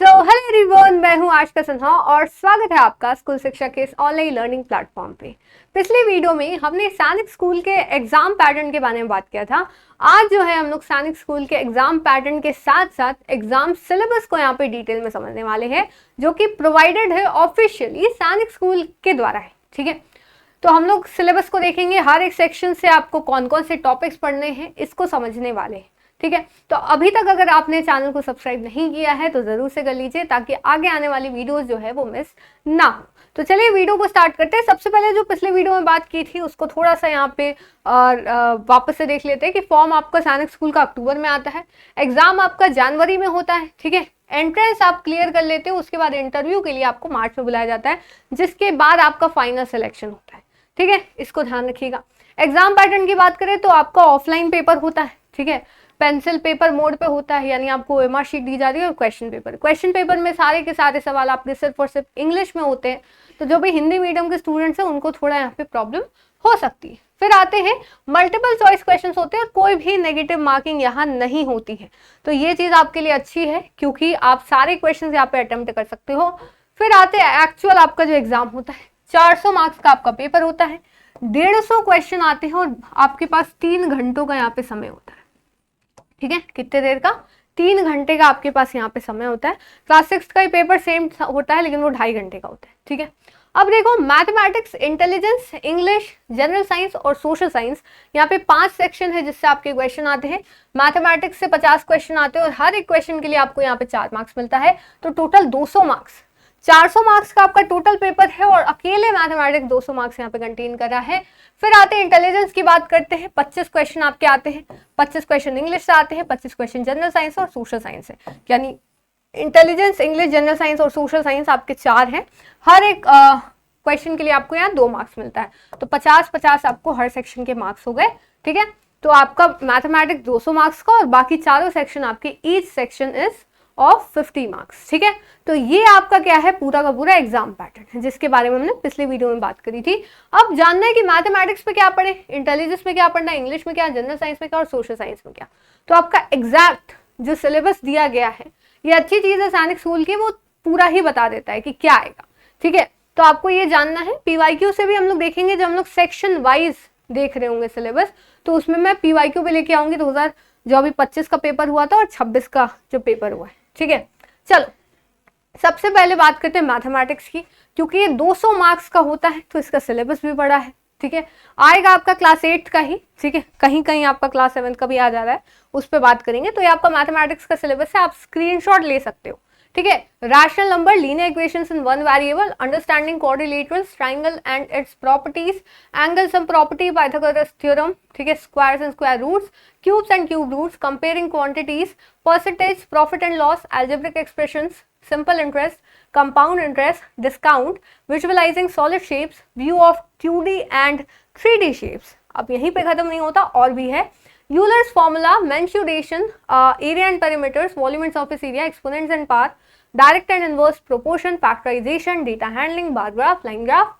Hello everyone, मैं हूं आशिका सिन्हा और स्वागत है आपका स्कूल शिक्षा के इस ऑनलाइन लर्निंग प्लेटफॉर्म पे। पिछली वीडियो में हमने सैनिक स्कूल के एग्जाम पैटर्न के बारे में बात किया था। आज जो है हम लोग सैनिक स्कूल के एग्जाम पैटर्न के साथ साथ एग्जाम सिलेबस को यहाँ पे डिटेल में समझने वाले हैं, जो कि प्रोवाइडेड है ऑफिशियली सैनिक स्कूल के द्वारा है। ठीक है, तो हम लोग सिलेबस को देखेंगे, हर एक सेक्शन से आपको कौन कौन से टॉपिक्स पढ़ने हैं इसको समझने वाले हैं। ठीक है, तो अभी तक अगर आपने चैनल को सब्सक्राइब नहीं किया है तो जरूर से कर लीजिए, ताकि आगे आने वाली वीडियोस जो है वो मिस ना हो। तो चलिए वीडियो को स्टार्ट करते हैं। सबसे पहले जो पिछले वीडियो में बात की थी उसको थोड़ा सा यहाँ पे वापस से देख लेते हैं कि फॉर्म आपका सैनिक स्कूल का अक्टूबर में आता है, एग्जाम आपका जनवरी में होता है। ठीक है, एंट्रेंस आप क्लियर कर लेते हो, उसके बाद इंटरव्यू के लिए आपको मार्च में बुलाया जाता है, जिसके बाद आपका फाइनल सिलेक्शन होता है। ठीक है, इसको ध्यान रखिएगा। एग्जाम पैटर्न की बात करें तो आपका ऑफलाइन पेपर होता है। ठीक है, पेंसिल पेपर मोड पे होता है, यानी आपको एमआर शीट दी जा रही है और क्वेश्चन पेपर में सारे के सारे सवाल आपके सिर्फ और सिर्फ इंग्लिश में होते हैं। तो जो भी हिंदी मीडियम के स्टूडेंट्स हैं उनको थोड़ा यहाँ पे प्रॉब्लम हो सकती है। फिर आते हैं मल्टीपल चॉइस क्वेश्चंस होते हैं और कोई भी नेगेटिव मार्किंग यहाँ नहीं होती है। तो ये चीज आपके लिए अच्छी है, क्योंकि आप सारे क्वेश्चन यहाँ पे अटेम्प्ट कर सकते हो। फिर आते हैं एक्चुअल आपका जो एग्जाम होता है, 400 मार्क्स का आपका पेपर होता है, 150 क्वेश्चन आते हैं और आपके पास 3 घंटों का यहाँ पे समय होता है। ठीक है, कितने देर का? 3 घंटे का आपके पास यहाँ पे समय होता है। क्लास 6 का ही पेपर सेम होता है, लेकिन वो 2.5 घंटे का होता है। ठीक है, अब देखो mathematics, intelligence, English, general science और सोशल साइंस, यहाँ पे 5 सेक्शन है जिससे आपके क्वेश्चन आते हैं। मैथमेटिक्स से 50 क्वेश्चन आते हैं और हर एक क्वेश्चन के लिए आपको यहाँ पे 4 मार्क्स मिलता है, तो टोटल 200 मार्क्स, 400 मार्क्स का आपका टोटल पेपर है और अकेले मैथमेटिक्स 200 मार्क्स यहाँ पे कंटेन कर रहा है। फिर आते हैं इंटेलिजेंस की बात करते हैं, 25 क्वेश्चन आपके आते हैं, 25 क्वेश्चन इंग्लिश से आते हैं, 25 क्वेश्चन जनरल साइंस और सोशल साइंस है, यानी इंटेलिजेंस, इंग्लिश, जनरल साइंस और सोशल साइंस आपके 4 हैं। हर एक क्वेश्चन के लिए आपको यहाँ 2 मार्क्स मिलता है, तो 50-50 आपको हर सेक्शन के मार्क्स हो गए। ठीक है, तो आपका मैथमेटिक्स 200 मार्क्स का और बाकी चारों सेक्शन आपके each section is of 50 marks. ठीक है, तो ये आपका क्या है, पूरा का पूरा एग्जाम पैटर्न है, जिसके बारे में हमने पिछले वीडियो में बात करी थी। अब जानना है कि मैथमेटिक्स में क्या पढ़े, इंटेलिजेंस में क्या पढ़ना है, इंग्लिश में क्या, जनरल साइंस में क्या और सोशल साइंस में क्या। तो आपका एग्जैक्ट जो सिलेबस दिया गया है, ये अच्छी चीज है सैनिक स्कूल की, वो पूरा ही बता देता है कि क्या आएगा। ठीक है, तो आपको ये जानना है। पीवाईक्यू से भी हम लोग देखेंगे, जब हम लोग सेक्शन वाइज देख रहे होंगे सिलेबस, तो उसमें मैं पीवाईक्यू पे लेके आऊंगी 2025 का पेपर हुआ था और 26 का जो पेपर हुआ है। ठीक है, चलो सबसे पहले बात करते हैं मैथमेटिक्स की, क्योंकि ये 200 मार्क्स का होता है तो इसका सिलेबस भी बड़ा है। ठीक है, आएगा आपका क्लास 8 का ही। ठीक है, कहीं कहीं आपका क्लास 7 का भी आ जा रहा है, उस पर बात करेंगे। तो ये आपका मैथमेटिक्स का सिलेबस है, आप स्क्रीनशॉट ले सकते हो। ठीक है, rational number, linear equations in one variable, understanding quadrilaterals, triangle and its properties, angle sum property, Pythagoras theorem. ठीक है, squares and square roots, cubes and cube roots, comparing quantities, percentage, profit and loss, algebraic expressions, simple interest, compound interest, discount, visualizing solid shapes, view of 2D and 3D shapes. अब यहीं पे खत्म नहीं होता, और भी है। Euler's formula, mensuration, area and perimeters, volume and surface area, exponents and power, direct and inverse proportion, factorization, data handling, bar graph, line graph,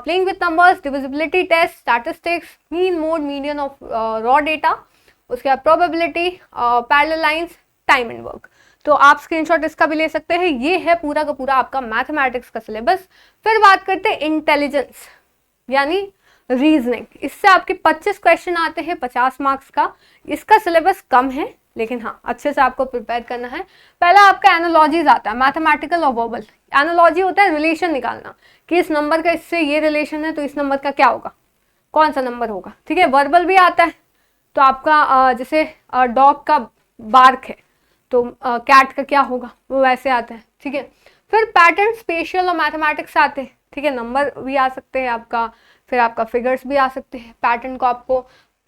playing with numbers, divisibility test, statistics, mean, mode, median of raw data, उसके बाद probability, parallel lines, time and work। तो आप screenshot इसका भी ले सकते हैं। ये है पूरा का पूरा आपका मैथमेटिक्स का सिलेबस। फिर बात करते हैं इंटेलिजेंस, यानी रीजनिंग। इससे आपके 25 क्वेश्चन आते हैं, 50 मार्क्स का। इसका सिलेबस कम है, लेकिन हाँ अच्छे से आपको प्रिपेयर करना है। पहला आपका एनालॉजीज आता है, मैथमेटिकल और वर्बल। एनालॉजी होता है रिलेशन निकालना, कि इस नंबर का इससे ये रिलेशन है, तो इस नंबर का क्या होगा, कौन सा नंबर होगा। ठीक है, वर्बल भी आता है, तो आपका जैसे डॉग का बार्क है तो कैट का क्या होगा, वो वैसे आता है। ठीक है, फिर पैटर्न, स्पेशल और मैथमेटिक्स आते हैं। ठीक है, नंबर भी आ सकते हैं आपका, फिर आपका फिगर्स भी आ सकते हैं। पैटर्न को आपको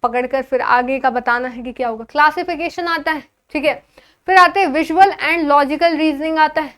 पकड़कर फिर आगे का बताना है कि क्या होगा। क्लासिफिकेशन आता है। ठीक है, फिर आते हैं विजुअल एंड लॉजिकल रीजनिंग आता है,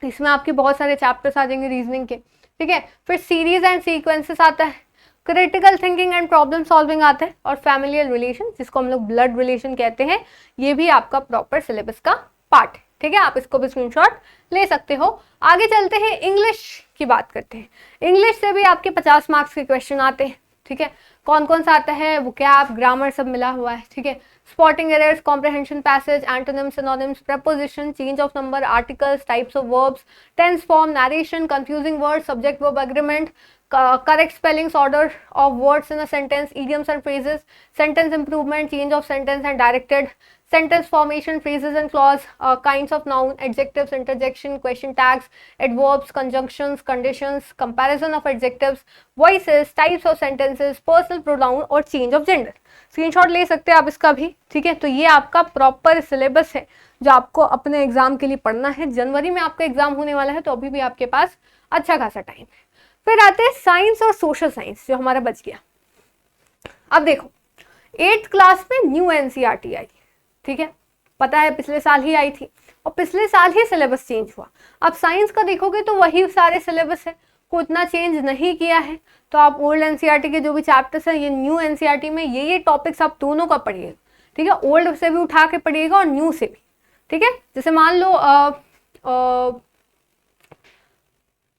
इसमें आपके बहुत सारे चैप्टर्स आ जाएंगे रीजनिंग के। ठीक है, फिर सीरीज एंड सीक्वेंसेस आता है, critical thinking and problem solving आता है, और फैमिलियल रिलेशन, जिसको हम लोग ब्लड रिलेशन कहते हैं, ये भी आपका प्रॉपर सिलेबस का पार्ट है। ठीक है, आप इसको भी स्क्रीनशॉट ले सकते हो। आगे चलते हैं, इंग्लिश की बात करते हैं। इंग्लिश से भी आपके 50 मार्क्स के क्वेश्चन आते हैं। ठीक है, कौन कौन सा आता है, वोकैब, ग्रामर सब मिला हुआ है, ठीक है। Spotting errors, comprehension passage, antonyms, synonyms, preposition, change of number, articles, types of verbs, tense form, narration, confusing word, subject verb agreement, correct spellings, order of words in a sentence, idioms and phrases, sentence improvement, change of sentence and directed, sentence formation, phrases and clause, kinds of noun, adjectives, interjection, question tags, adverbs, conjunctions, conditions, comparison of adjectives, voices, types of sentences, personal pronoun और change of gender। Screenshot ले सकते हैं आप इसका भी, ठीक है। तो ये आपका प्रॉपर सिलेबस है जो आपको अपने एग्जाम के लिए पढ़ना है। जनवरी में आपका एग्जाम होने वाला है, तो अभी भी आपके पास अच्छा खासा टाइम है। फिर आते हैं साइंस और सोशल साइंस जो हमारा बच गया। अब देखो 8th क्लास में न्यू एनसीईआरटी आई, ठीक है, पता है पिछले साल ही आई थी और पिछले साल ही सिलेबस चेंज हुआ। अब साइंस का देखोगे तो वही सारे सिलेबस है, को इतना चेंज नहीं किया है। तो आप ओल्ड एनसीईआरटी के जो भी चैप्टर्स हैं ये न्यू एनसीईआरटी में ये टॉपिक्स आप दोनों का पढ़िएगा, ठीक है। ओल्ड से भी उठा के पढ़िएगा और न्यू से भी, ठीक है। जैसे मान लो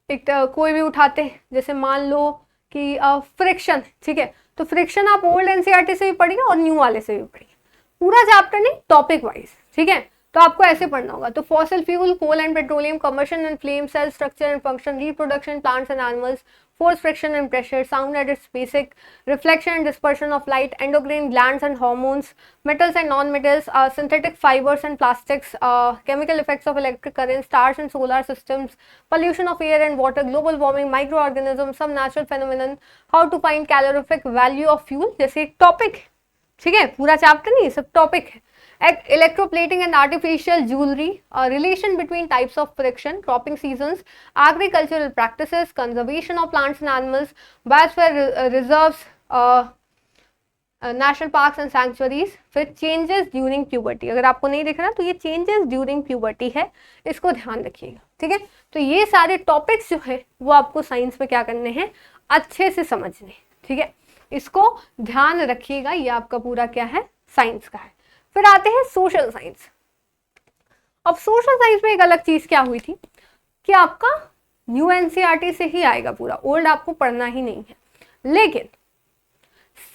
एक कोई भी उठाते हैं, जैसे मान लो कि फ्रिक्शन, ठीक है, तो फ्रिक्शन आप ओल्ड एनसीईआरटी से भी पढ़िए और न्यू वाले से भी पढ़िए, पूरा चैप्टर नहीं, टॉपिक वाइज, ठीक है। तो आपको ऐसे पढ़ना होगा। तो fossil fuel, coal and petroleum, combustion and flame, cell structure and function, reproduction, plants and animals, force, friction and pressure, sound at its basic, reflection and dispersion of light, endocrine glands and hormones, metals and non-metals, synthetic fibers and plastics, chemical effects of electric current, stars and solar systems, pollution of air and water, global warming, microorganisms, some natural phenomenon, how to find calorific value of fuel, जैसे एक topic, ठीक है, पूरा chapter नहीं, सब topic है। Electroplating and artificial jewelry, relation between types of friction, cropping seasons, agricultural practices, conservation of plants and animals, biosphere reserves, national parks and sanctuaries. फिर changes during puberty, अगर आपको नहीं दिख रहा तो ये चेंजेस ड्यूरिंग प्यूबर्टी है, इसको ध्यान रखिएगा, ठीक है। तो ये सारे टॉपिक्स जो है वो आपको साइंस में क्या करने हैं, अच्छे से समझने, ठीक है, इसको ध्यान रखिएगा। ये आपका पूरा क्या है, साइंस का है। फिर आते हैं सोशल साइंस। अब सोशल साइंस में एक अलग चीज क्या हुई थी कि आपका न्यू एनसीईआरटी से ही आएगा पूरा, ओल्ड आपको पढ़ना ही नहीं है, लेकिन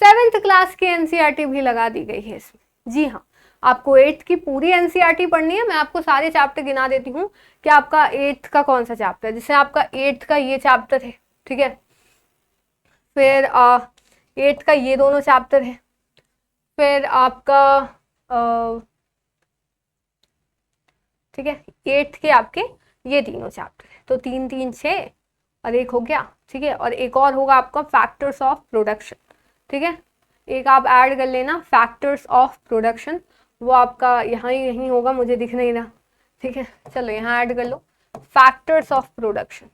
7th क्लास की एनसीईआरटी भी लगा दी गई है इसमें। जी हाँ, आपको 8th की पूरी एनसीईआरटी पढ़नी है। मैं आपको सारे चैप्टर गिना देती हूँ कि आपका 8th का कौन सा चैप्टर है। जैसे आपका 8th का ये चैप्टर है, ठीक है, फिर 8th का ये दोनों चैप्टर है, फिर आपका ठीक है 8th के आपके ये तीनों चैप्टर है। तो 3 3 6 और एक हो गया, ठीक है। और एक और होगा आपका फैक्टर्स ऑफ प्रोडक्शन, ठीक है, एक आप ऐड कर लेना फैक्टर्स ऑफ प्रोडक्शन, वो आपका यहाँ ही यहीं होगा, मुझे दिख नहीं रहा, ठीक है। चलो यहाँ ऐड कर लो फैक्टर्स ऑफ प्रोडक्शन,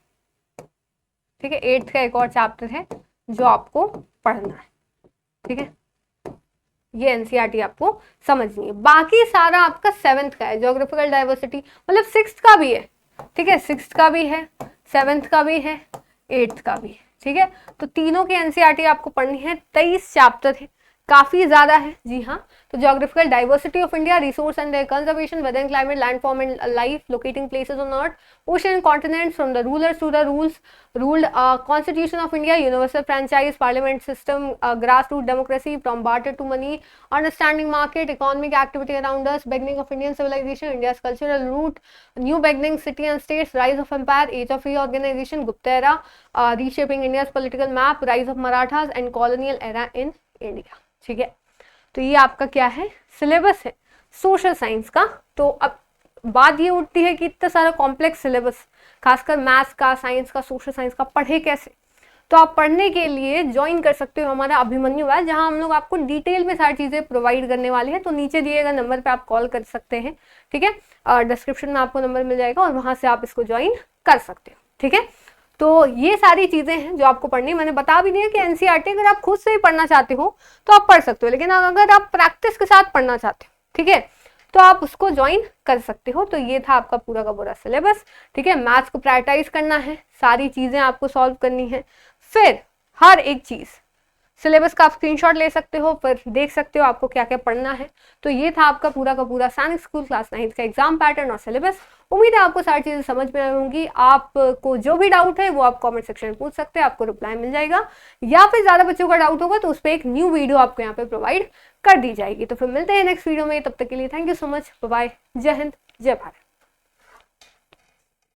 ठीक है। 8th का एक और चैप्टर है जो आपको पढ़ना है, ठीक है। ये एनसीईआरटी आपको समझनी है। बाकी सारा आपका 7th का है, ज्योग्राफिकल डाइवर्सिटी, मतलब 6th का भी है, ठीक है, 6th का भी है, 7th का भी है, 8th का भी है, ठीक है। तो तीनों की एनसीईआरटी आपको पढ़नी है। 23 चैप्टर है, काफी ज्यादा है, जी हाँ। तो geographical diversity of India, resource and their conservation, weather and climate, landform and life, locating places on earth, ocean and continents, from the rulers to the rules ruled, constitution of India, universal franchise, parliament system, grass root democracy, from barter to money, understanding market, economic activity around us, beginning of Indian civilization, India's cultural root, new beginning, city and states, rise of empire, age of reorganisation, Gupta era, reshaping India's political map, rise of Marathas and colonial era in India, ठीक है। तो ये आपका क्या है, syllabus है social science का। तो अब बात ये उठती है कि इतना सारा कॉम्प्लेक्स सिलेबस, खासकर मैथ्स का, साइंस का, सोशल साइंस का, पढ़े कैसे। तो आप पढ़ने के लिए ज्वाइन कर सकते हो हमारा अभिमन्यु बैच, जहां हम लोग आपको डिटेल में सारी चीजें प्रोवाइड करने वाले हैं। तो नीचे दिए गए नंबर पे आप कॉल कर सकते हैं, ठीक है, और डिस्क्रिप्शन में आपको नंबर मिल जाएगा और वहां से आप इसको ज्वाइन कर सकते हो, ठीक है। तो ये सारी चीजें हैं जो आपको पढ़नी। मैंने बता भी दिया कि एनसीईआरटी अगर आप खुद से ही पढ़ना चाहते हो तो आप पढ़ सकते हो, लेकिन अगर आप प्रैक्टिस के साथ पढ़ना चाहते हो, ठीक है, तो आप उसको ज्वाइन कर सकते हो। तो ये था आपका पूरा का पूरा सिलेबस, ठीक है। मैथ्स को प्रायोरिटाइज करना है, सारी चीजें आपको सॉल्व करनी है। फिर हर एक चीज सिलेबस का आप स्क्रीनशॉट ले सकते हो, फिर देख सकते हो आपको क्या क्या पढ़ना है। तो ये था आपका पूरा का पूरा सैनिक स्कूल क्लास 9 का एग्जाम पैटर्न और सिलेबस। उम्मीद है आपको सारी चीज़ें समझ में आई होंगी। आपको जो भी डाउट है वो आप कमेंट सेक्शन में पूछ सकते हैं, आपको रिप्लाई मिल जाएगा, या फिर ज़्यादा बच्चों का डाउट होगा तो उस पर एक न्यू वीडियो आपको यहाँ पे प्रोवाइड कर दी जाएगी। तो फिर मिलते हैं नेक्स्ट वीडियो में, तब तक के लिए thank you so much, bye bye, जय हिंद, जय भारत।